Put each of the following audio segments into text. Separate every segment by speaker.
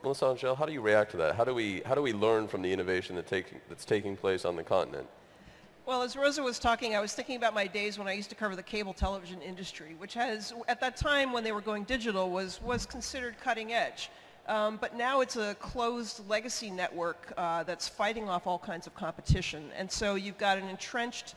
Speaker 1: Melissa Angel, how do you react to that? How do we learn from the innovation that's taking place on the continent?
Speaker 2: Well, as Rosa was talking, I was thinking about my days when I used to cover the cable television industry, which has, at that time when they were going digital, was considered cutting edge. But now it's a closed legacy network that's fighting off all kinds of competition. And so you've got an entrenched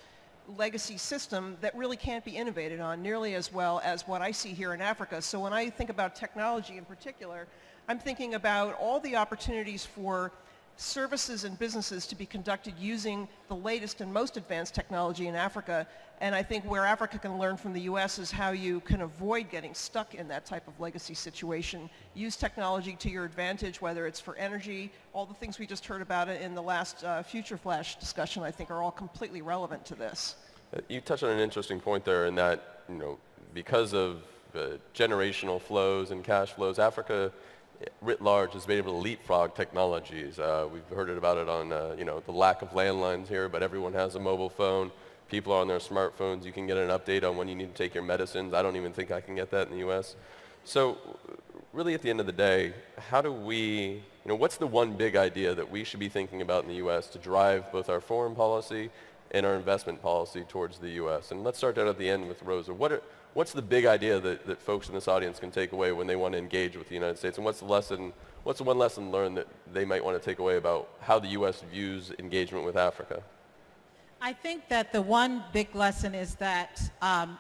Speaker 2: legacy system that really can't be innovated on nearly as well as what I see here in Africa. So when I think about technology in particular, I'm thinking about all the opportunities for services and businesses to be conducted using the latest and most advanced technology in Africa. And I think where Africa can learn from the US is how you can avoid getting stuck in that type of legacy situation. Use technology to your advantage, whether it's for energy, all the things we just heard about in the last Future Flash discussion, I think are all completely relevant to this.
Speaker 1: You touched on an interesting point there in that, because of generational flows and cash flows, Africa writ large has been able to leapfrog technologies. We've heard about it on the lack of landlines here, but everyone has a mobile phone. People are on their smartphones. You can get an update on when you need to take your medicines. I don't even think I can get that in the US. So really at the end of the day, how do we, what's the one big idea that we should be thinking about in the US to drive both our foreign policy and our investment policy towards the US? And let's start out at the end with Rosa. What's the big idea that folks in this audience can take away when they want to engage with the United States? And what's the one lesson learned that they might want to take away about how the U.S. views engagement with Africa?
Speaker 3: I think that the one big lesson is that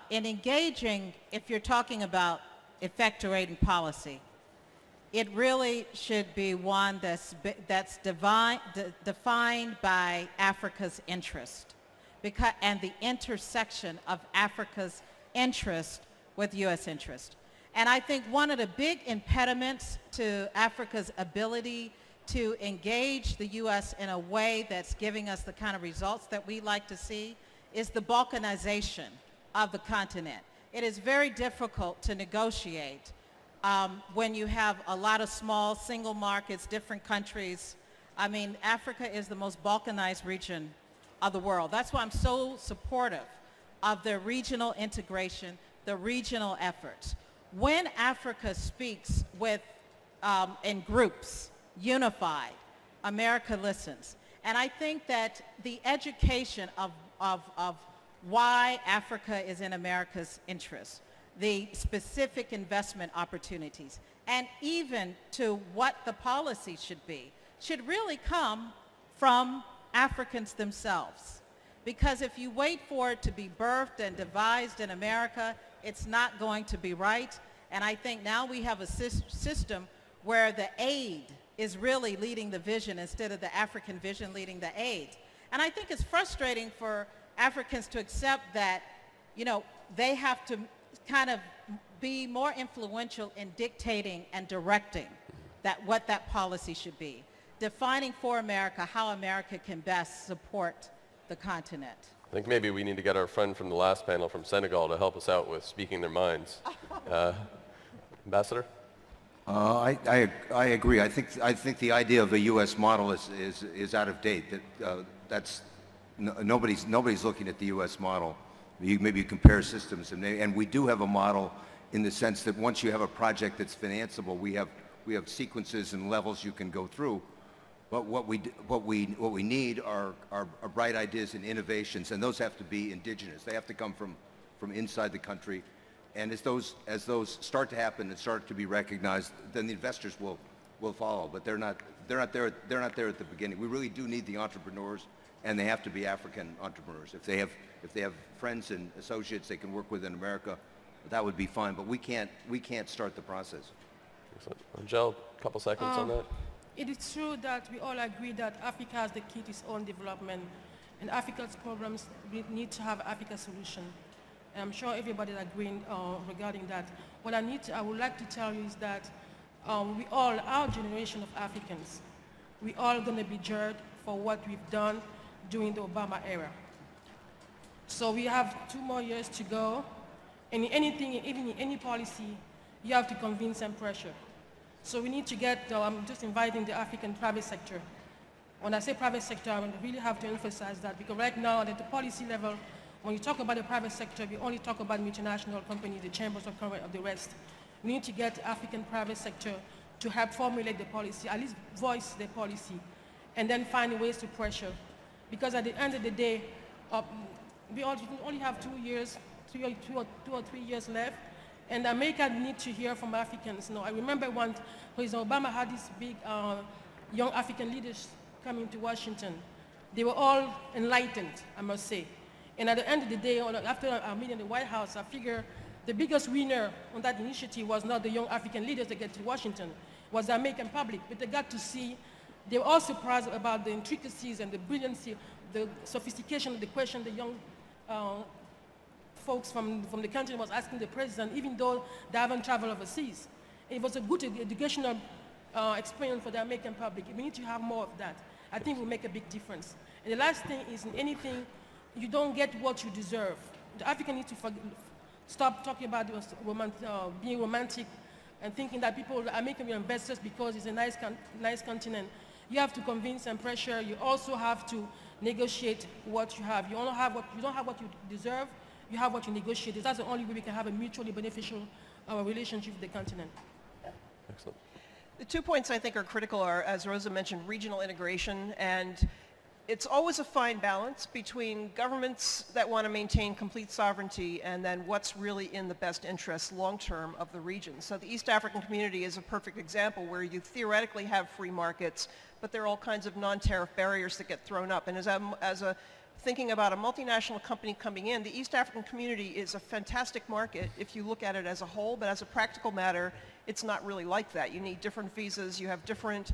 Speaker 3: in engaging, if you're talking about effectuating policy, it really should be one that's defined by Africa's interest and the intersection of Africa's interest with U.S. interest. And I think one of the big impediments to Africa's ability to engage the U.S. in a way that's giving us the kind of results that we like to see is the balkanization of the continent. It is very difficult to negotiate when you have a lot of small single markets, different countries. I mean, Africa is the most balkanized region of the world. That's why I'm so supportive of the regional integration, the regional efforts. When Africa speaks in groups, unified, America listens. And I think that the education of why Africa is in America's interest, the specific investment opportunities, and even to what the policy should be, should really come from Africans themselves. Because if you wait for it to be birthed and devised in America, it's not going to be right. And I think now we have a system where the aid is really leading the vision instead of the African vision leading the aid. And I think it's frustrating for Africans to accept that, they have to kind of be more influential in dictating and directing what that policy should be. Defining for America how America can best support the continent.
Speaker 1: I think maybe we need to get our friend from the last panel from Senegal to help us out with speaking their minds. Ambassador?
Speaker 4: I agree. I think the idea of a U.S. model is out of date. Nobody's looking at the U.S. model. Maybe you compare systems, and we do have a model in the sense that once you have a project that's financeable, we have sequences and levels you can go through. But what we need are bright ideas and innovations, and those have to be indigenous. They have to come from inside the country. And as those start to happen and start to be recognized, then the investors will follow. But they're not there at the beginning. We really do need the entrepreneurs, and they have to be African entrepreneurs. If they have friends and associates they can work with in America, that would be fine. But we can't start the process.
Speaker 1: Angel, a couple seconds on that.
Speaker 5: It is true that we all agree that Africa has the key to its own development, and Africa's problems need to have Africa's solution. And I'm sure everybody is agreeing regarding that. What I would like to tell you is that our generation of Africans, we all going to be judged for what we've done during the Obama era. So we have 2 more years to go. And anything, even in any policy, you have to convince and pressure. So we need to get, I'm just inviting the African private sector. When I say private sector, I really have to emphasize that, because right now at the policy level, when you talk about the private sector, we only talk about multinational companies, the chambers of commerce of the rest. We need to get the African private sector to help formulate the policy, at least voice the policy, and then find ways to pressure. Because at the end of the day, we only have 2 years, two or 3 years left, and America needs to hear from Africans. I remember when President Obama had these big young African leaders coming to Washington. They were all enlightened, I must say. And at the end of the day, after our meeting in the White House, I figure the biggest winner on that initiative was not the young African leaders that get to Washington, was the American public. But they got to see, they were all surprised about the intricacies and the brilliancy, the sophistication of the question the young folks from the country was asking the president, even though they haven't traveled overseas. It was a good educational experience for the American public. We need to have more of that. I think will make a big difference. And the last thing is, in anything, you don't get what you deserve. The African need to stop talking about being romantic and thinking that people are making investors because it's a nice continent. You have to convince and pressure. You also have to negotiate what you have. You don't have what you deserve. You have what you negotiate. That's the only way we can have a mutually beneficial relationship with the continent.
Speaker 1: Excellent.
Speaker 2: The 2 points I think are critical are, as Rosa mentioned, regional integration, and it's always a fine balance between governments that want to maintain complete sovereignty and then what's really in the best interest long-term of the region. So the East African community is a perfect example where you theoretically have free markets, but there are all kinds of non-tariff barriers that get thrown up. And thinking about a multinational company coming in, the East African community is a fantastic market if you look at it as a whole, but as a practical matter, it's not really like that. You need different visas, you have different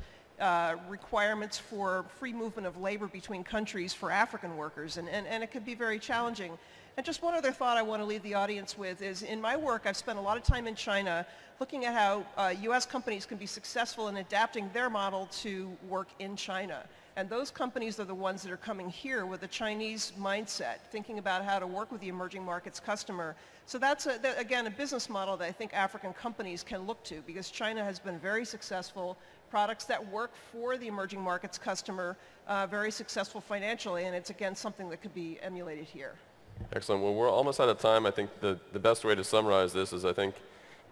Speaker 2: requirements for free movement of labor between countries for African workers, and it could be very challenging. And just one other thought I want to leave the audience with is, in my work, I've spent a lot of time in China looking at how U.S. companies can be successful in adapting their model to work in China. And those companies are the ones that are coming here with a Chinese mindset, thinking about how to work with the emerging markets customer. So that's, again, a business model that I think African companies can look to, because China has been very successful, products that work for the emerging markets customer, very successful financially, and it's, again, something that could be emulated here.
Speaker 1: Excellent. Well, we're almost out of time. I think the best way to summarize this is, I think,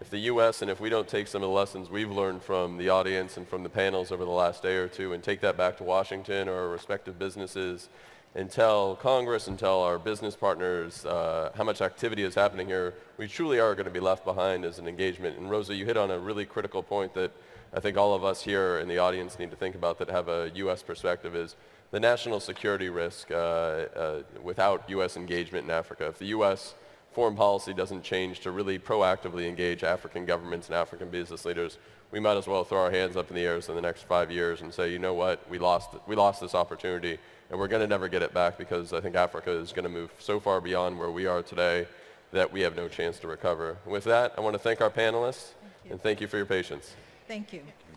Speaker 1: if the U.S. and if we don't take some of the lessons we've learned from the audience and from the panels over the last day or two and take that back to Washington or our respective businesses and tell Congress and tell our business partners how much activity is happening here, we truly are going to be left behind as an engagement. And Rosa, you hit on a really critical point that I think all of us here in the audience need to think about that have a U.S. perspective is the national security risk without U.S. engagement in Africa. If the U.S. foreign policy doesn't change to really proactively engage African governments and African business leaders, we might as well throw our hands up in the air in the next 5 years and say, you know what, we lost this opportunity, and we're going to never get it back, because I think Africa is going to move so far beyond where we are today that we have no chance to recover. With that, I want to thank our panelists, and thank you for your patience.
Speaker 3: Thank you.